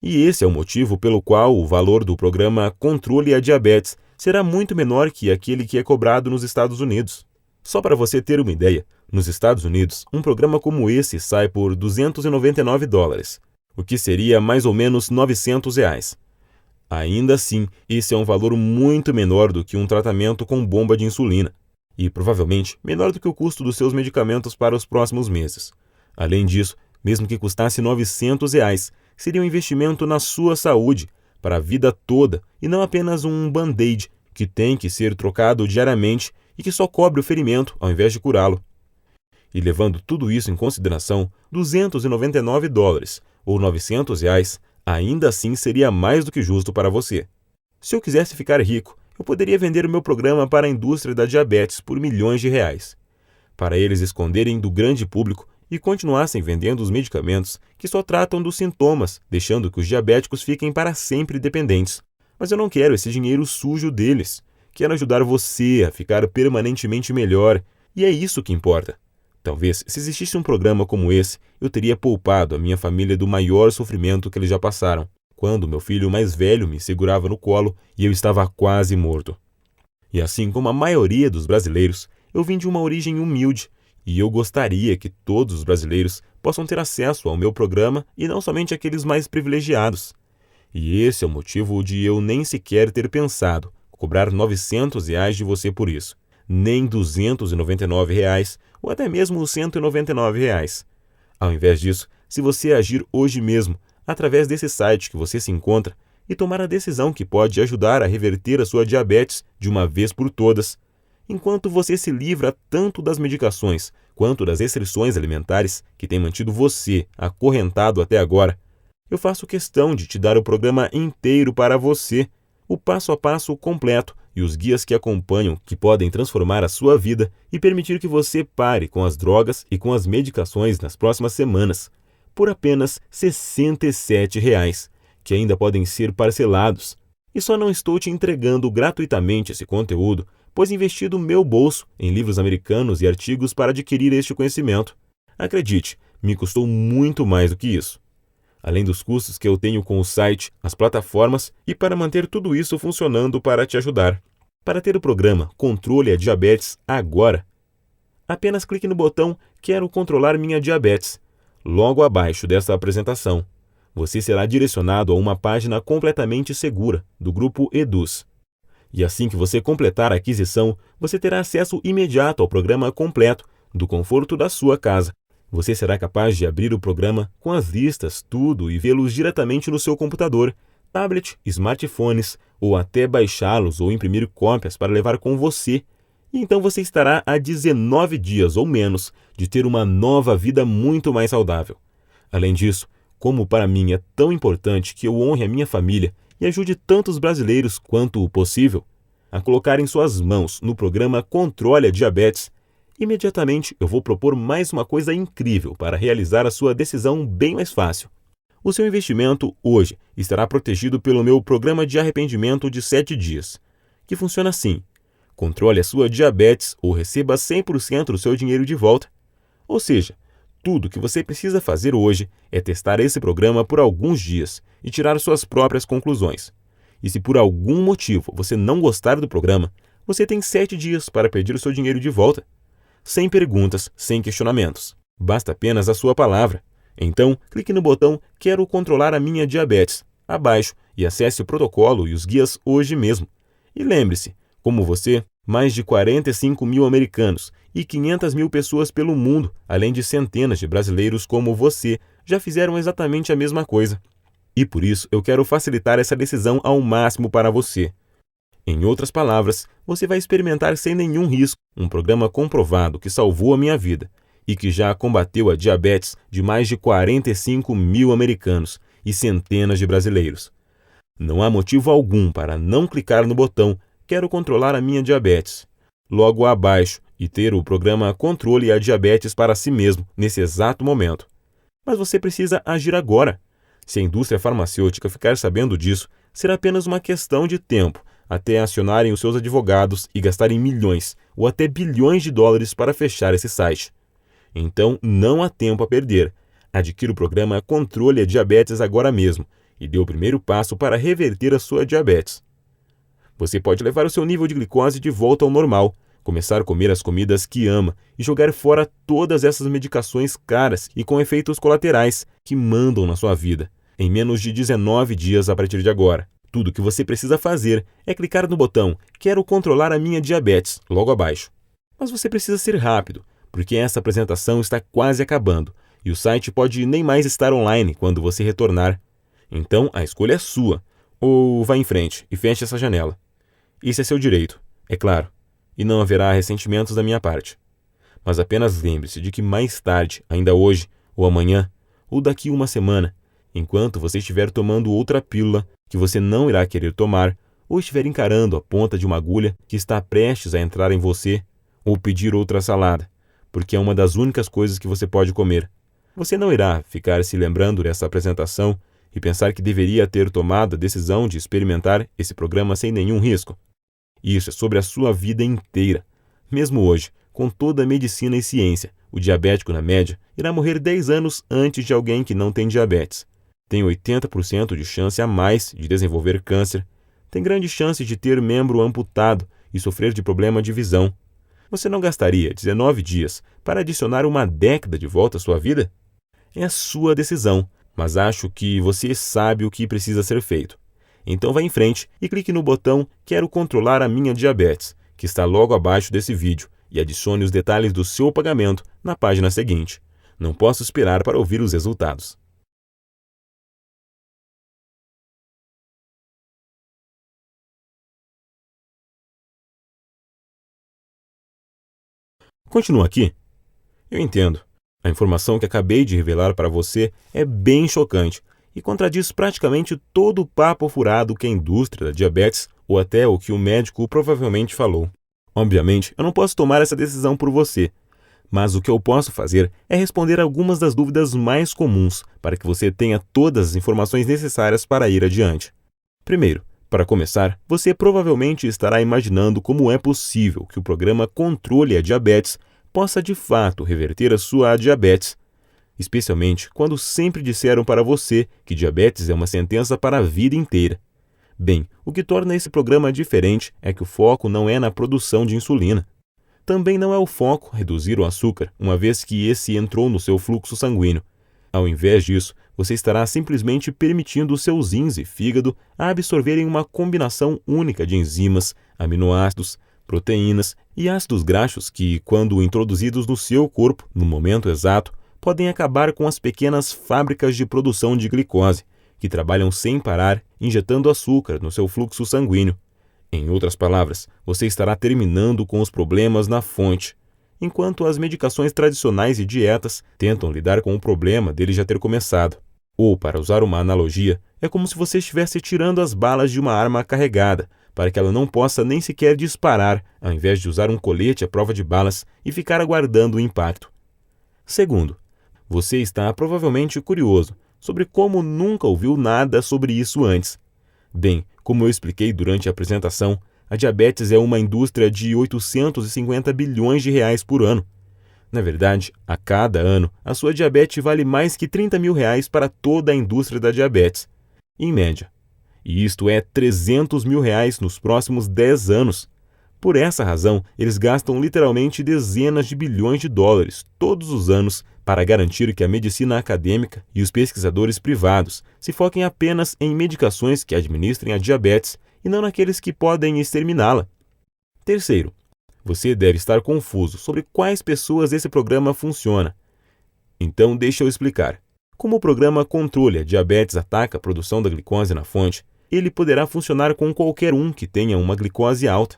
E esse é o motivo pelo qual o valor do programa Controle a Diabetes será muito menor que aquele que é cobrado nos Estados Unidos. Só para você ter uma ideia, nos Estados Unidos, um programa como esse sai por $299, o que seria mais ou menos R$900. Ainda assim, esse é um valor muito menor do que um tratamento com bomba de insulina, e provavelmente menor do que o custo dos seus medicamentos para os próximos meses. Além disso, mesmo que custasse R$900, seria um investimento na sua saúde, para a vida toda, e não apenas um band-aid que tem que ser trocado diariamente e que só cobre o ferimento ao invés de curá-lo. E levando tudo isso em consideração, $299 ou R$900 ainda assim seria mais do que justo para você. Se eu quisesse ficar rico, eu poderia vender o meu programa para a indústria da diabetes por milhões de reais, para eles esconderem do grande público e continuassem vendendo os medicamentos que só tratam dos sintomas, deixando que os diabéticos fiquem para sempre dependentes. Mas eu não quero esse dinheiro sujo deles. Quero ajudar você a ficar permanentemente melhor, e é isso que importa. Talvez, se existisse um programa como esse, eu teria poupado a minha família do maior sofrimento que eles já passaram, quando meu filho mais velho me segurava no colo e eu estava quase morto. E assim como a maioria dos brasileiros, eu vim de uma origem humilde, e eu gostaria que todos os brasileiros possam ter acesso ao meu programa e não somente aqueles mais privilegiados. E esse é o motivo de eu nem sequer ter pensado cobrar R$900 de você por isso, nem R$299 ou até mesmo R$199. Ao invés disso, se você agir hoje mesmo, através desse site que você se encontra, e tomar a decisão que pode ajudar a reverter a sua diabetes de uma vez por todas, enquanto você se livra tanto das medicações quanto das restrições alimentares que têm mantido você acorrentado até agora, eu faço questão de te dar o programa inteiro para você, o passo a passo completo e os guias que acompanham que podem transformar a sua vida e permitir que você pare com as drogas e com as medicações nas próximas semanas, por apenas R$67, que ainda podem ser parcelados. E só não estou te entregando gratuitamente esse conteúdo, pois investi do meu bolso em livros americanos e artigos para adquirir este conhecimento. Acredite, me custou muito mais do que isso. Além dos custos que eu tenho com o site, as plataformas e para manter tudo isso funcionando para te ajudar. Para ter o programa Controle a Diabetes agora, apenas clique no botão Quero controlar minha diabetes Logo abaixo desta apresentação, você será direcionado a uma página completamente segura do grupo Eduz. E assim que você completar a aquisição, você terá acesso imediato ao programa completo, do conforto da sua casa. Você será capaz de abrir o programa com as listas, tudo e vê-los diretamente no seu computador, tablet, smartphones, ou até baixá-los ou imprimir cópias para levar com você. E então você estará a 19 dias ou menos de ter uma nova vida muito mais saudável. Além disso, como para mim é tão importante que eu honre a minha família e ajude tantos brasileiros quanto o possível a colocar em suas mãos no programa Controle a Diabetes, imediatamente eu vou propor mais uma coisa incrível para realizar a sua decisão bem mais fácil. O seu investimento hoje estará protegido pelo meu programa de arrependimento de 7 dias, que funciona assim: controle a sua diabetes ou receba 100% do seu dinheiro de volta. Ou seja, tudo que você precisa fazer hoje é testar esse programa por alguns dias e tirar suas próprias conclusões. E se por algum motivo você não gostar do programa, você tem 7 dias para pedir o seu dinheiro de volta. Sem perguntas, sem questionamentos. Basta apenas a sua palavra. Então, clique no botão Quero controlar a minha diabetes abaixo e acesse o protocolo e os guias hoje mesmo. E lembre-se, como você, mais de 45 mil americanos e 500 mil pessoas pelo mundo, além de centenas de brasileiros como você, já fizeram exatamente a mesma coisa. E por isso eu quero facilitar essa decisão ao máximo para você. Em outras palavras, você vai experimentar sem nenhum risco um programa comprovado que salvou a minha vida e que já combateu a diabetes de mais de 45 mil americanos e centenas de brasileiros. Não há motivo algum para não clicar no botão Quero controlar a minha diabetes logo abaixo e ter o programa Controle a Diabetes para si mesmo nesse exato momento. Mas você precisa agir agora. Se a indústria farmacêutica ficar sabendo disso, será apenas uma questão de tempo até acionarem os seus advogados e gastarem milhões ou até bilhões de dólares para fechar esse site. Então, não há tempo a perder. Adquira o programa Controle a Diabetes agora mesmo e dê o primeiro passo para reverter a sua diabetes. Você pode levar o seu nível de glicose de volta ao normal, começar a comer as comidas que ama e jogar fora todas essas medicações caras e com efeitos colaterais que mandam na sua vida, em menos de 19 dias a partir de agora. Tudo o que você precisa fazer é clicar no botão Quero controlar a minha diabetes logo abaixo. Mas você precisa ser rápido, porque essa apresentação está quase acabando e o site pode nem mais estar online quando você retornar. Então a escolha é sua. Ou vá em frente e feche essa janela. Isso é seu direito, é claro, e não haverá ressentimentos da minha parte. Mas apenas lembre-se de que mais tarde, ainda hoje, ou amanhã, ou daqui uma semana, enquanto você estiver tomando outra pílula que você não irá querer tomar, ou estiver encarando a ponta de uma agulha que está prestes a entrar em você, ou pedir outra salada, porque é uma das únicas coisas que você pode comer, você não irá ficar se lembrando dessa apresentação e pensar que deveria ter tomado a decisão de experimentar esse programa sem nenhum risco. Isso é sobre a sua vida inteira. Mesmo hoje, com toda a medicina e ciência, o diabético, na média, irá morrer 10 anos antes de alguém que não tem diabetes. Tem 80% de chance a mais de desenvolver câncer. Tem grande chance de ter membro amputado e sofrer de problema de visão. Você não gastaria 19 dias para adicionar uma década de volta à sua vida? É a sua decisão, mas acho que você sabe o que precisa ser feito. Então vá em frente e clique no botão Quero controlar a minha diabetes, que está logo abaixo desse vídeo, e adicione os detalhes do seu pagamento na página seguinte. Não posso esperar para ouvir os resultados. Continua aqui? Eu entendo. A informação que acabei de revelar para você é bem chocante e contradiz praticamente todo o papo furado que a indústria da diabetes ou até o que o médico provavelmente falou. Obviamente, eu não posso tomar essa decisão por você, mas o que eu posso fazer é responder algumas das dúvidas mais comuns para que você tenha todas as informações necessárias para ir adiante. Primeiro, para começar, você provavelmente estará imaginando como é possível que o programa Controle a Diabetes possa de fato reverter a sua diabetes, especialmente quando sempre disseram para você que diabetes é uma sentença para a vida inteira. Bem, o que torna esse programa diferente é que o foco não é na produção de insulina. Também não é o foco reduzir o açúcar, uma vez que esse entrou no seu fluxo sanguíneo. Ao invés disso, você estará simplesmente permitindo os seus rins e fígado a absorverem uma combinação única de enzimas, aminoácidos, proteínas e ácidos graxos que, quando introduzidos no seu corpo no momento exato, podem acabar com as pequenas fábricas de produção de glicose, que trabalham sem parar, injetando açúcar no seu fluxo sanguíneo. Em outras palavras, você estará terminando com os problemas na fonte, enquanto as medicações tradicionais e dietas tentam lidar com o problema dele já ter começado. Ou, para usar uma analogia, é como se você estivesse tirando as balas de uma arma carregada, para que ela não possa nem sequer disparar, ao invés de usar um colete à prova de balas e ficar aguardando o impacto. Segundo, você está provavelmente curioso sobre como nunca ouviu nada sobre isso antes. Bem, como eu expliquei durante a apresentação, a diabetes é uma indústria de 850 bilhões de reais por ano. Na verdade, a cada ano, a sua diabetes vale mais que 30 mil reais para toda a indústria da diabetes, em média. E isto é 300 mil reais nos próximos 10 anos. Por essa razão, eles gastam literalmente dezenas de bilhões de dólares todos os anos para garantir que a medicina acadêmica e os pesquisadores privados se foquem apenas em medicações que administrem a diabetes e não naqueles que podem exterminá-la. Terceiro, você deve estar confuso sobre quais pessoas esse programa funciona. Então, deixa eu explicar. Como o programa Controle a Diabetes ataca a produção da glicose na fonte, ele poderá funcionar com qualquer um que tenha uma glicose alta.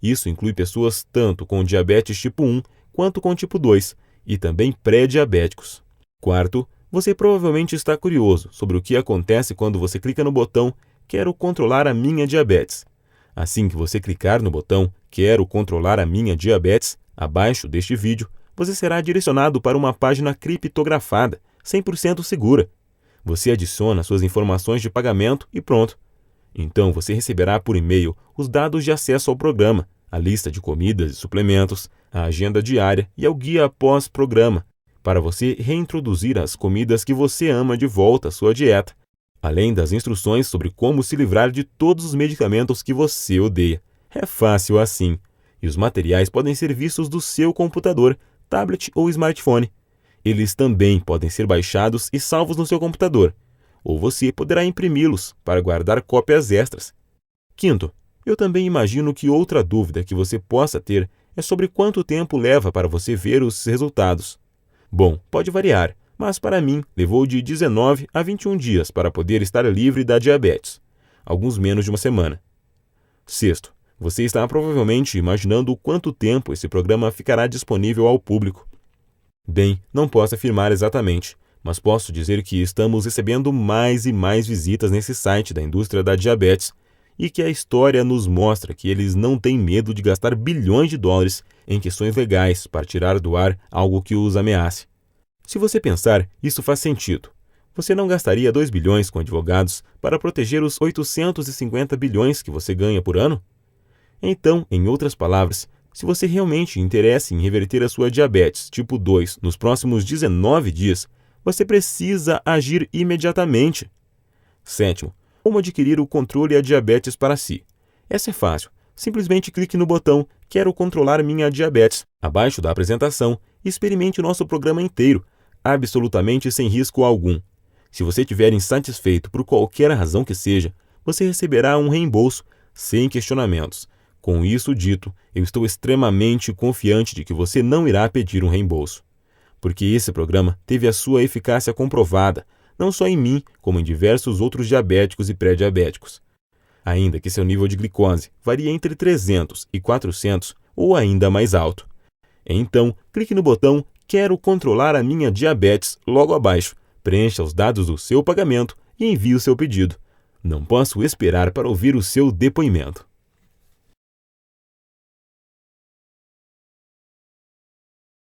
Isso inclui pessoas tanto com diabetes tipo 1 quanto com tipo 2 e também pré-diabéticos. Quarto, você provavelmente está curioso sobre o que acontece quando você clica no botão Quero controlar a minha diabetes. Assim que você clicar no botão Quero controlar a minha diabetes, abaixo deste vídeo, você será direcionado para uma página criptografada, 100% segura. Você adiciona suas informações de pagamento e pronto. Então você receberá por e-mail os dados de acesso ao programa, a lista de comidas e suplementos, a agenda diária e ao guia pós-programa, para você reintroduzir as comidas que você ama de volta à sua dieta, além das instruções sobre como se livrar de todos os medicamentos que você odeia. É fácil assim. E os materiais podem ser vistos do seu computador, tablet ou smartphone. Eles também podem ser baixados e salvos no seu computador, ou você poderá imprimi-los para guardar cópias extras. Quinto, eu também imagino que outra dúvida que você possa ter é sobre quanto tempo leva para você ver os resultados. Bom, pode variar, mas para mim levou de 19 a 21 dias para poder estar livre da diabetes, alguns menos de uma semana. Sexto, você está provavelmente imaginando quanto tempo esse programa ficará disponível ao público. Bem, não posso afirmar exatamente, mas posso dizer que estamos recebendo mais e mais visitas nesse site da indústria da diabetes e que a história nos mostra que eles não têm medo de gastar bilhões de dólares em questões legais para tirar do ar algo que os ameace. Se você pensar, isso faz sentido. Você não gastaria 2 bilhões com advogados para proteger os 850 bilhões que você ganha por ano? Então, em outras palavras, se você realmente interessa em reverter a sua diabetes tipo 2 nos próximos 19 dias, você precisa agir imediatamente. Sétimo, como adquirir o controle a diabetes para si. Essa é fácil. Simplesmente clique no botão Quero controlar minha diabetes abaixo da apresentação e experimente o nosso programa inteiro, absolutamente sem risco algum. Se você estiver insatisfeito por qualquer razão que seja, você receberá um reembolso, sem questionamentos. Com isso dito, eu estou extremamente confiante de que você não irá pedir um reembolso, porque esse programa teve a sua eficácia comprovada, não só em mim, como em diversos outros diabéticos e pré-diabéticos. Ainda que seu nível de glicose varie entre 300 e 400 ou ainda mais alto. Então, clique no botão Quero controlar a minha diabetes logo abaixo, preencha os dados do seu pagamento e envie o seu pedido. Não posso esperar para ouvir o seu depoimento.